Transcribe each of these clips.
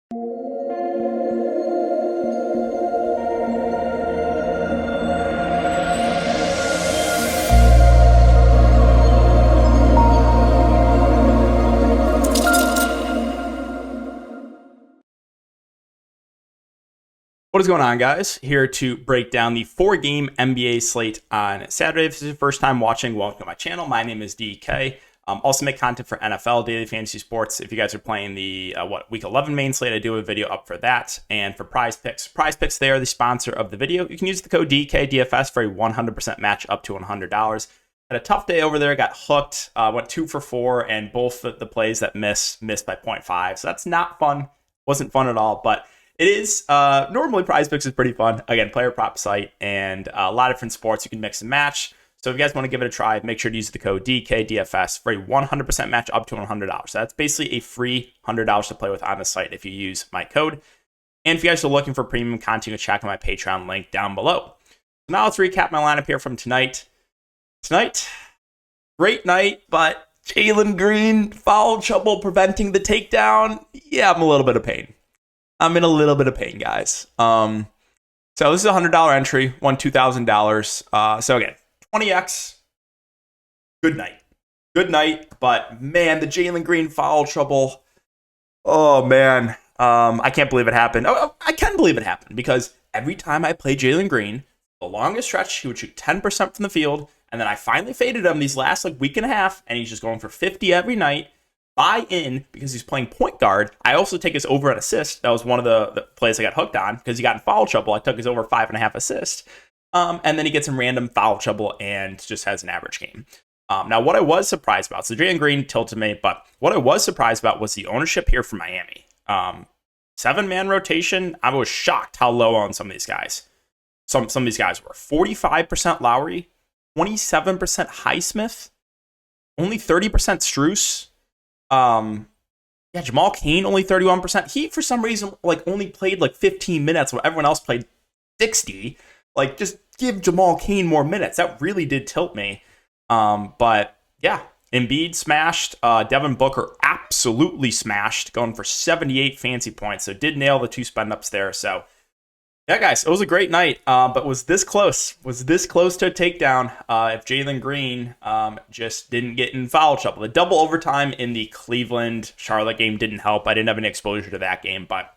What is going on, guys? Here to break down the 4-game NBA slate on Saturday. If this is your first time watching, welcome to my channel. My name is DK. Also make content for NFL, daily fantasy sports. If you guys are playing the week 11 main slate, I do have a video up for that. And for Prize Picks, they are the sponsor of the video. You can use the code DKDFS for a 100% match up to $100. Had a tough day over there, got hooked, went 2 for 4, and both the plays that missed by 0.5. So that's not fun. Wasn't fun at all, but it is. Normally, Prize Picks is pretty fun. Again, player prop site and a lot of different sports you can mix and match. So if you guys want to give it a try, make sure to use the code DKDFS for a 100% match up to $100. So that's basically a free $100 to play with on the site if you use my code. And if you guys are looking for premium content, you can check out my Patreon link down below. So now let's recap my lineup here from tonight. Great night, but Jalen Green, foul trouble preventing the takedown. Yeah, I'm in a little bit of pain, guys. So this is a $100 entry, won $2,000. So again, 20x. Good night. But man, the Jalen Green foul trouble. Oh man, I can't believe it happened. Oh, I can believe it happened because every time I play Jalen Green, the longest stretch he would shoot 10% from the field, and then I finally faded him these last week and a half, and he's just going for 50 every night. Buy in because he's playing point guard. I also take his over an assist. That was one of the plays I got hooked on because he got in foul trouble. I took his over 5.5 assists. And then he gets in random foul trouble and just has an average game. Now, what I was surprised about, so Jalen Green tilted me, but what I was surprised about was the ownership here for Miami. 7-man rotation. I was shocked how low on some of these guys. Some of these guys were 45% Lowry, 27% Highsmith, only 30% Strus. Jamal Cain only 31%. He for some reason only played 15 minutes while everyone else played 60. Just give Jamal Cain more minutes. That really did tilt me. But yeah, Embiid smashed. Devin Booker absolutely smashed, going for 78 fancy points. So did nail the 2 spend ups there. So yeah, guys, it was a great night, but was this close to a takedown if Jalen Green just didn't get in foul trouble. The double overtime in the Cleveland-Charlotte game didn't help. I didn't have any exposure to that game, but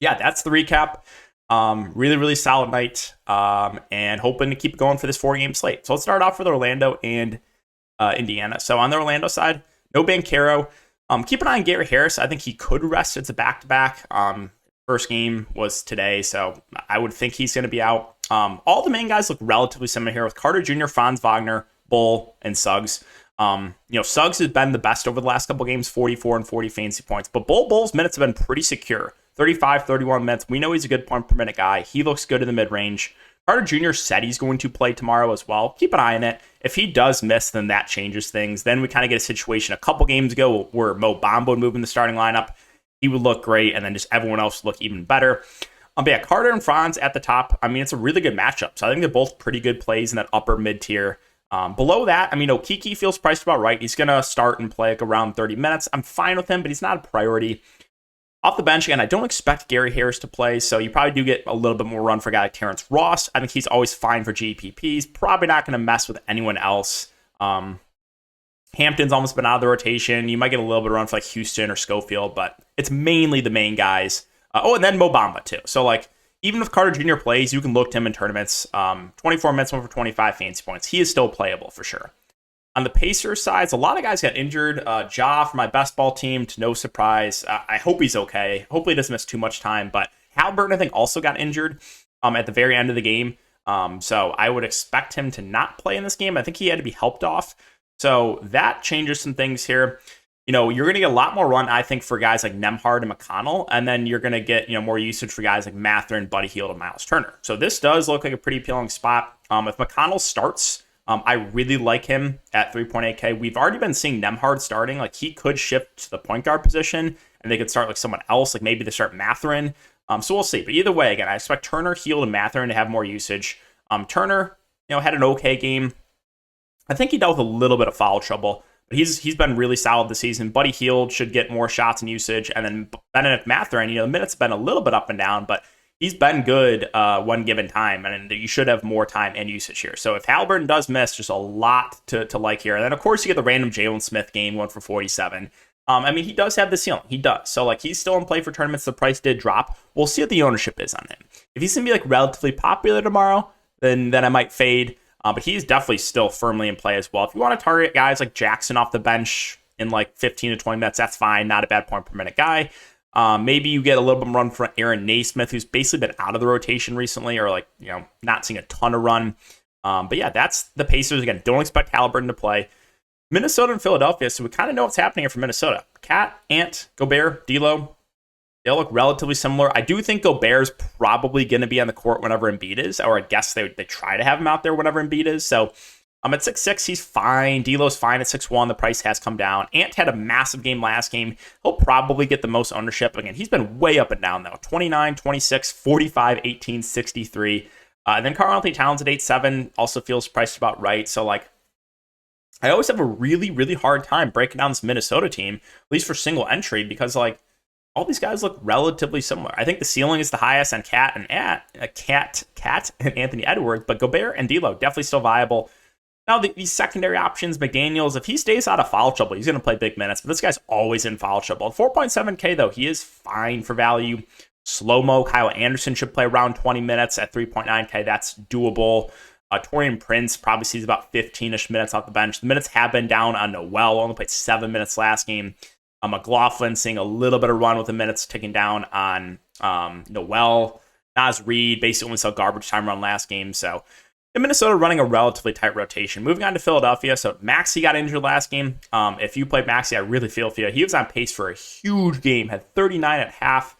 yeah, that's the recap. Really, really solid night, and hoping to keep going for this 4-game slate. So let's start off with Orlando and Indiana. So on the Orlando side, no Banchero. Keep an eye on Gary Harris. I think he could rest. It's a back-to-back. First game was today, so I would think he's going to be out. All the main guys look relatively similar here with Carter Jr., Franz Wagner, Bull, and Suggs. Suggs has been the best over the last couple games, 44 and 40 fantasy points. But Bull's minutes have been pretty secure, 35, 31 minutes. We know he's a good point per minute guy. He looks good in the mid-range. Carter Jr. said he's going to play tomorrow as well. Keep an eye on it. If he does miss, then that changes things. Then we kind of get a situation a couple games ago where Mo Bamba would move in the starting lineup. He would look great, and then just everyone else would look even better. But yeah, Carter and Franz at the top. I mean, it's a really good matchup. So I think they're both pretty good plays in that upper mid tier. Below that, I mean, Okeke feels priced about right. He's going to start and play around 30 minutes. I'm fine with him, but he's not a priority. Off the bench, again, I don't expect Gary Harris to play, so you probably do get a little bit more run for a guy like Terrence Ross. I think he's always fine for GPPs. Probably not going to mess with anyone else. Hampton's almost been out of the rotation. You might get a little bit of run for Houston or Schofield, but it's mainly the main guys. And then Mo Bamba too. So even if Carter Jr. plays, you can look to him in tournaments. 24 minutes, 1 for 25 fantasy points. He is still playable for sure. On the Pacers side, a lot of guys got injured. Ja for my best ball team, to no surprise. I hope he's okay. Hopefully he doesn't miss too much time. But Halliburton, I think, also got injured at the very end of the game. So I would expect him to not play in this game. I think he had to be helped off. So that changes some things here. You're going to get a lot more run, I think, for guys like Nembhard and McConnell. And then you're going to get, more usage for guys like Mathurin, Buddy Hield, and Miles Turner. So this does look like a pretty appealing spot. If McConnell starts, I really like him at 3.8K. We've already been seeing Nembhard starting. He could shift to the point guard position, and they could start someone else. Maybe they start Mathurin. So we'll see. But either way, again, I expect Turner, Hield, and Mathurin to have more usage. Turner, had an okay game. I think he dealt with a little bit of foul trouble, but But he's been really solid this season. Buddy Hield should get more shots and usage. And then Benedict Mathurin, the minutes have been a little bit up and down, but he's been good one given time. And you should have more time and usage here. So if Halliburton does miss, just a lot to like here. And then, of course, you get the random Jalen Smith game, 1 for 47. He does have the ceiling. He does. So, he's still in play for tournaments. The price did drop. We'll see what the ownership is on him. If he's going to be, relatively popular tomorrow, then I might fade. But he's definitely still firmly in play as well. If you want to target guys like Jackson off the bench in, 15 to 20 minutes, that's fine. Not a bad point per minute guy. Maybe you get a little bit of run from Aaron Naismith, who's basically been out of the rotation recently, or, not seeing a ton of run. But, yeah, that's the Pacers. Again, don't expect Halliburton to play. Minnesota and Philadelphia, so we kind of know what's happening here for Minnesota. Cat, Ant, Gobert, D'Lo, they all look relatively similar. I do think Gobert's probably going to be on the court whenever Embiid is, or I guess they try to have him out there whenever Embiid is. So at 6'6", he's fine. D'Lo's fine at 6'1". The price has come down. Ant had a massive game last game. He'll probably get the most ownership. Again, he's been way up and down, though. 29, 26, 45, 18, 63. And then Karl-Anthony Towns at 8'7", also feels priced about right. So, I always have a really, really hard time breaking down this Minnesota team, at least for single entry, because all these guys look relatively similar. I think the ceiling is the highest on Cat and Anthony Edwards, but Gobert and D'Lo definitely still viable. Now these secondary options, McDaniels, if he stays out of foul trouble, he's going to play big minutes, but this guy's always in foul trouble. At 4.7K though, he is fine for value. Slow-mo, Kyle Anderson should play around 20 minutes at 3.9K. That's doable. Taurean Prince probably sees about 15-ish minutes off the bench. The minutes have been down on Noel. Only played 7 minutes last game. McLaughlin seeing a little bit of run with the minutes ticking down on Noel. Naz Reid basically only saw garbage time run last game. So in Minnesota running a relatively tight rotation. Moving on to Philadelphia. So Maxey got injured last game. If you played Maxey, I really feel for you. He was on pace for a huge game. Had 39 at half.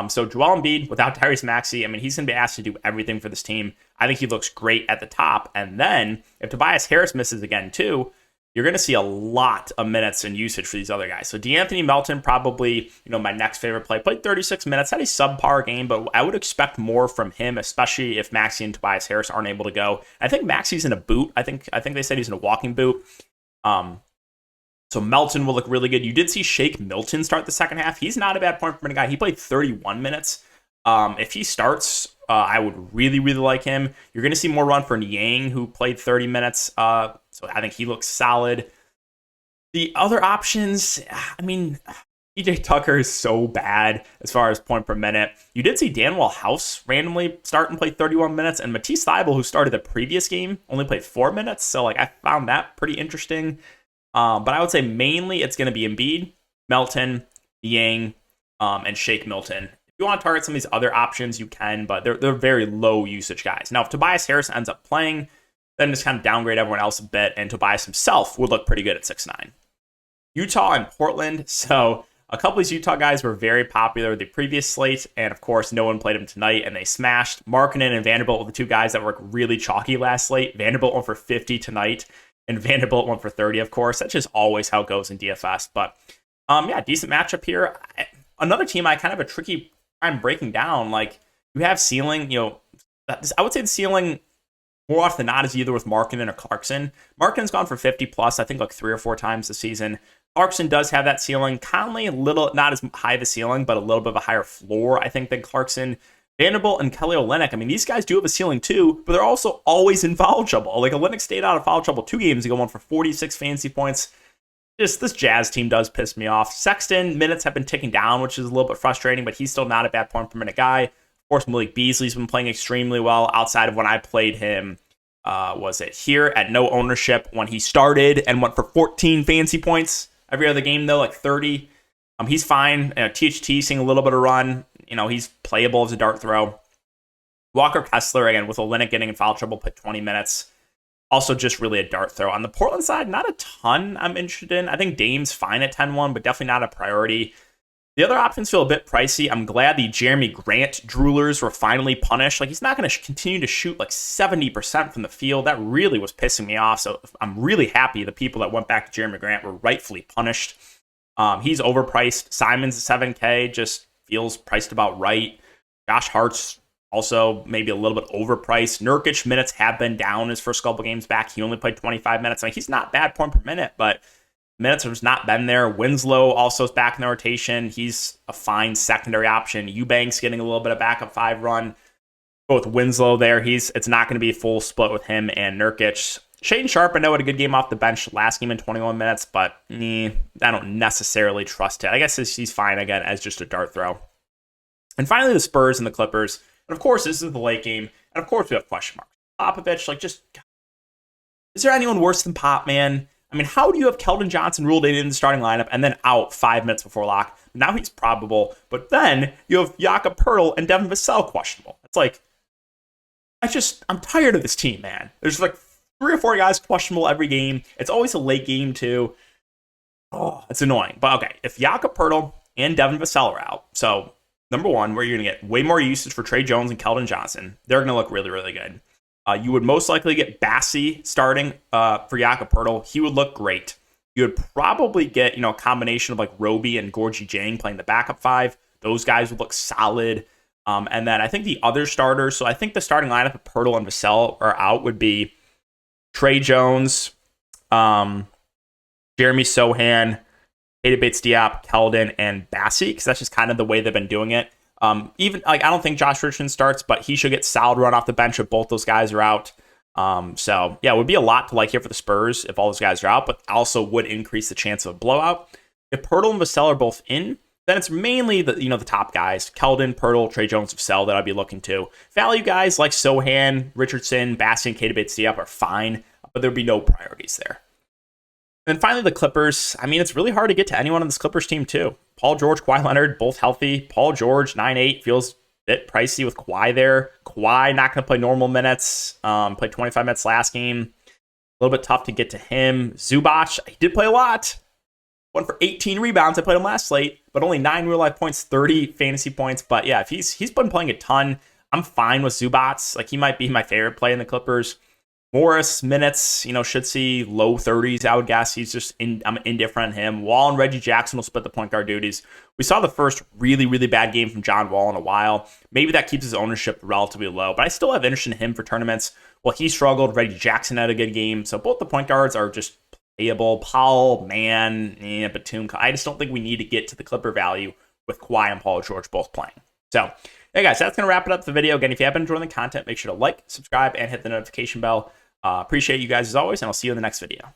So Joel Embiid without Tyrese Maxey, he's going to be asked to do everything for this team. I think he looks great at the top. And then if Tobias Harris misses again too, you're going to see a lot of minutes and usage for these other guys. So DeAnthony Melton, probably, my next favorite play, played 36 minutes, had a subpar game, but I would expect more from him, especially if Maxey and Tobias Harris aren't able to go. I think Maxey's in a boot. I think they said he's in a walking boot. So Melton will look really good. You did see Shake Milton start the second half. He's not a bad point per minute guy. He played 31 minutes. If he starts, I would really, really like him. You're going to see more run for Niang, who played 30 minutes. So I think he looks solid. The other options, PJ Tucker is so bad as far as point per minute. You did see Danwell House randomly start and play 31 minutes, and Matisse Thybulle, who started the previous game, only played 4 minutes. So I found that pretty interesting. But I would say mainly it's going to be Embiid, Melton, Niang, and Shake Milton. If you want to target some of these other options, you can, but they're very low usage guys. Now, if Tobias Harris ends up playing, then just kind of downgrade everyone else a bit, and Tobias himself would look pretty good at 6'9". Utah and Portland. So a couple of these Utah guys were very popular the previous slate, and of course, no one played them tonight, and they smashed. Markkanen and Vanderbilt were the two guys that were really chalky last slate. Vanderbilt went for 50 tonight, and Vanderbilt went for 30, of course. That's just always how it goes in DFS. But, decent matchup here. Another team I kind of have a tricky time breaking down. You have ceiling, I would say the ceiling more often than not is either with Markkanen or Clarkson. Markkanen's gone for 50 plus, I think 3 or 4 times this season. Clarkson does have that ceiling. Conley, a little, not as high of a ceiling, but a little bit of a higher floor, I think, than Clarkson. Vanderbilt and Kelly Olynyk, these guys do have a ceiling too, but they're also always in foul trouble. Olynyk stayed out of foul trouble 2 games ago, won for 46 fantasy points. Just this Jazz team does piss me off. Sexton, minutes have been ticking down, which is a little bit frustrating, but he's still not a bad point per minute guy. Of course, Malik Beasley's been playing extremely well outside of when I played him, here at no ownership when he started and went for 14 fantasy points. Every other game, though, 30. He's fine. THT seeing a little bit of run. He's playable as a dart throw. Walker Kessler, again, with Olynyk getting in foul trouble, put 20 minutes. Also just really a dart throw. On the Portland side, not a ton I'm interested in. I think Dame's fine at 10-1, but definitely not a priority. The other options feel a bit pricey. I'm glad the Jeremy Grant droolers were finally punished. He's not going to continue to shoot 70% from the field. That really was pissing me off. So I'm really happy the people that went back to Jeremy Grant were rightfully punished. He's overpriced. Simon's 7K, just feels priced about right. Josh Hart's also maybe a little bit overpriced. Nurkic minutes have been down his first couple games back. He only played 25 minutes. He's not bad point per minute, but minutes have just not been there. Winslow also is back in the rotation. He's a fine secondary option. Eubanks getting a little bit of backup 5 run. Both Winslow there. It's not going to be a full split with him and Nurkic. Shaedon Sharpe, I know, had a good game off the bench last game in 21 minutes, but I don't necessarily trust it. I guess he's fine again as just a dart throw. And finally, the Spurs and the Clippers. And of course, this is the late game. And of course, we have question marks. Popovich, is there anyone worse than Pop, man? I mean, how do you have Keldon Johnson ruled in the starting lineup and then out 5 minutes before lock? Now he's probable, but then you have Jakob Poeltl and Devin Vassell questionable. It's like, I'm tired of this team, man. There's like 3 or 4 guys questionable every game. It's always a late game, too. Oh, it's annoying. But okay, if Jakob Poeltl and Devin Vassell are out, so number one, where you're going to get way more usage for Trey Jones and Keldon Johnson, they're going to look really, really good. You would most likely get Bassey starting for Jakob Poeltl. He would look great. You would probably get, a combination of like Roby and Gorgie Jang playing the backup 5. Those guys would look solid. And then I think the other starters, so I think the starting lineup of Poeltl and Vassell are out would be Trey Jones, Jeremy Sohan, Keita Bates-Diop, Keldon, and Bassey, because that's just kind of the way they've been doing it. Even I don't think Josh Richardson starts, but he should get solid run off the bench if both those guys are out. So yeah, it would be a lot to like here for the Spurs if all those guys are out, but also would increase the chance of a blowout. If Poeltl and Vassell are both in, then it's mainly the top guys, Keldon, Poeltl, Trey Jones, Vassell that I'd be looking to. Value guys like Sohan, Richardson, Bassey, and Keita Bates-Diop are fine, but there'd be no priorities there. And then finally, the Clippers. I mean, it's really hard to get to anyone on this Clippers team, too. Paul George, Kawhi Leonard, both healthy. Paul George, 9-8, feels a bit pricey with Kawhi there. Kawhi not going to play normal minutes. Played 25 minutes last game. A little bit tough to get to him. Zubac, he did play a lot. Went for 18 rebounds. I played him last slate, but only 9 real-life points, 30 fantasy points. But yeah, if he's been playing a ton, I'm fine with Zubac. Like, he might be my favorite play in the Clippers. Morris minutes, should see low 30s, I would guess. I'm indifferent on him. Wall and Reggie Jackson will split the point guard duties. We saw the first really, really bad game from John Wall in a while. Maybe that keeps his ownership relatively low, but I still have interest in him for tournaments. Well, he struggled. Reggie Jackson had a good game. So both the point guards are just playable. Powell, Batum. I just don't think we need to get to the Clipper value with Kawhi and Paul George both playing. So, hey guys, that's going to wrap it up for the video. Again, if you have been enjoying the content, make sure to like, subscribe, and hit the notification bell. Appreciate you guys as always, and I'll see you in the next video.